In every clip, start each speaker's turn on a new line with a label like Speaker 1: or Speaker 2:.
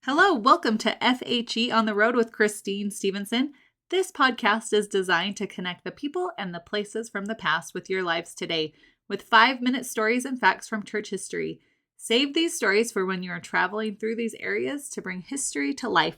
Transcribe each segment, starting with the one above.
Speaker 1: Hello, welcome to FHE on the Road with Christine Stevenson. This podcast is designed to connect the people and the places from the past with your lives today, with 5-minute stories and facts from church history. Save these stories for when you are traveling through these areas to bring history to life.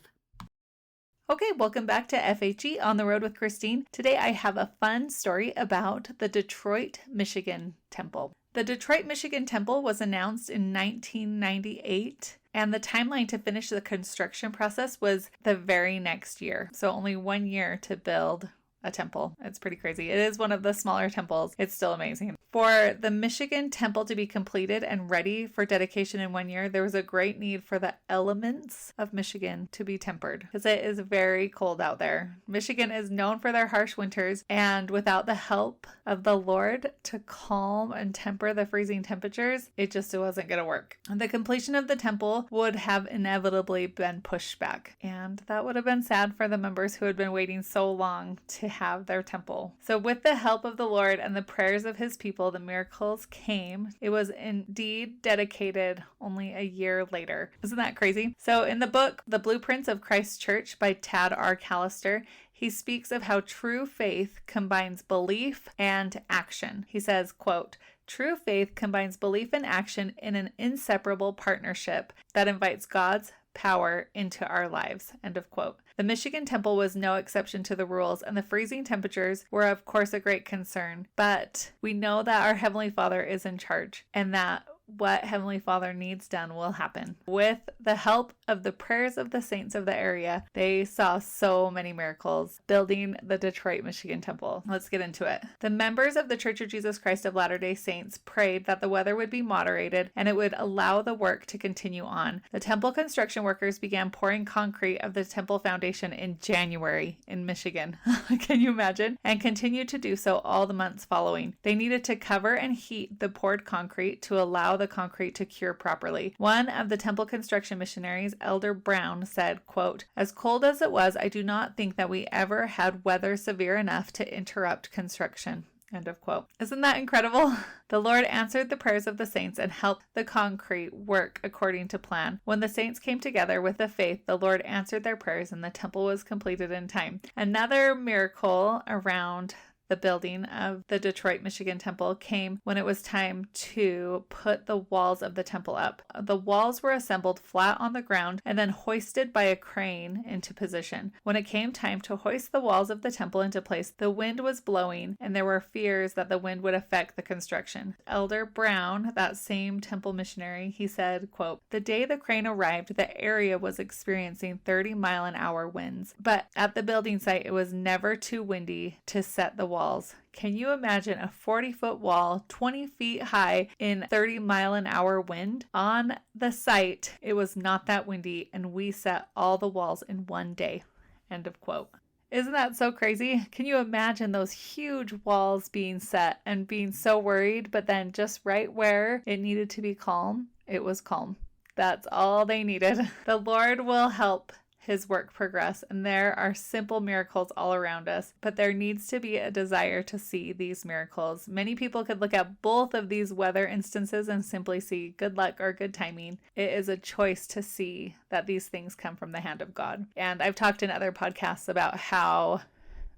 Speaker 1: Okay, welcome back to FHE on the Road with Christine. Today I have a fun story about the Detroit, Michigan Temple. The Detroit, Michigan Temple was announced in 1998, and the timeline to finish the construction process was the very next year. So only 1 year to build a temple. It's pretty crazy. It is one of the smaller temples. It's still amazing. For the Michigan temple to be completed and ready for dedication in 1 year, there was a great need for the elements of Michigan to be tempered because it is very cold out there. Michigan is known for their harsh winters, and without the help of the Lord to calm and temper the freezing temperatures, it wasn't going to work. The completion of the temple would have inevitably been pushed back, and that would have been sad for the members who had been waiting so long to have their temple. So with the help of the Lord and the prayers of his people, the miracles came. It was indeed dedicated only a year later. Isn't that crazy? So in the book, The Blueprints of Christ Church by Tad R. Callister, he speaks of how true faith combines belief and action. He says, quote, "True faith combines belief and action in an inseparable partnership that invites God's power into our lives." End of quote. The Michigan temple was no exception to the rules, and the freezing temperatures were of course a great concern. But we know that our Heavenly Father is in charge, and that what Heavenly Father needs done will happen. With the help of the prayers of the saints of the area, they saw so many miracles building the Detroit, Michigan temple. Let's get into it. The members of the Church of Jesus Christ of Latter-day Saints prayed that the weather would be moderated and it would allow the work to continue on. The temple construction workers began pouring concrete of the temple foundation in January in Michigan. Can you imagine? And continued to do so all the months following. They needed to cover and heat the poured concrete to allow the concrete to cure properly. One of the temple construction missionaries, Elder Brown, said, quote, "As cold as it was, I do not think that we ever had weather severe enough to interrupt construction." End of quote. Isn't that incredible? The Lord answered the prayers of the saints and helped the concrete work according to plan. When the saints came together with the faith, the Lord answered their prayers and the temple was completed in time. Another miracle around the building of the Detroit, Michigan temple came when it was time to put the walls of the temple up. The walls were assembled flat on the ground and then hoisted by a crane into position. When it came time to hoist the walls of the temple into place, the wind was blowing and there were fears that the wind would affect the construction. Elder Brown, that same temple missionary, he said, quote, "The day the crane arrived, the area was experiencing 30-mile-an-hour winds, but at the building site, it was never too windy to set the walls. Can you imagine a 40-foot wall, 20 feet high in 30-mile-an-hour wind? On the site, it was not that windy, and we set all the walls in 1 day." End of quote. Isn't that so crazy? Can you imagine those huge walls being set and being so worried, but then just right where it needed to be calm, it was calm. That's all they needed. The Lord will help his work progress, and there are simple miracles all around us, but there needs to be a desire to see these miracles. Many people could look at both of these weather instances and simply see good luck or good timing. It is a choice to see that these things come from the hand of God. And I've talked in other podcasts about how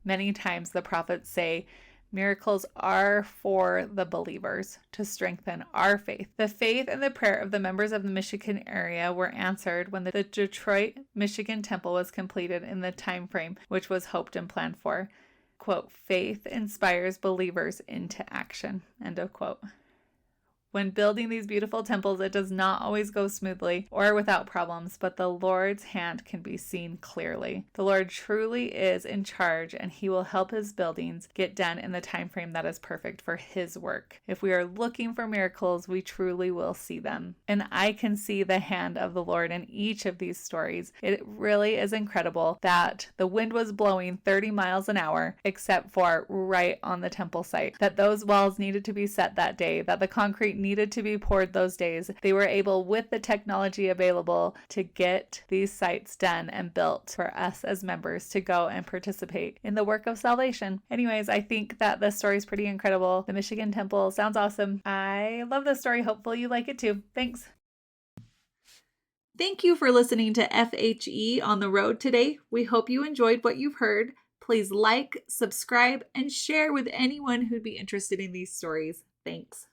Speaker 1: many times the prophets say miracles are for the believers to strengthen our faith. The faith and the prayer of the members of the Michigan area were answered when the Detroit, Michigan temple was completed in the time frame which was hoped and planned for. Quote, "Faith inspires believers into action." End of quote. When building these beautiful temples, it does not always go smoothly or without problems, but the Lord's hand can be seen clearly. The Lord truly is in charge, and he will help his buildings get done in the time frame that is perfect for his work. If we are looking for miracles, we truly will see them. And I can see the hand of the Lord in each of these stories. It really is incredible that the wind was blowing 30 miles an hour, except for right on the temple site, that those walls needed to be set that day, that the concrete needed to be poured those days. They were able, with the technology available, to get these sites done and built for us as members to go and participate in the work of salvation. Anyways, I think that this story is pretty incredible. The Michigan Temple sounds awesome. I love this story. Hopefully you like it too. Thanks. Thank you for listening to FHE on the road today. We hope you enjoyed what you've heard. Please like, subscribe, and share with anyone who'd be interested in these stories. Thanks.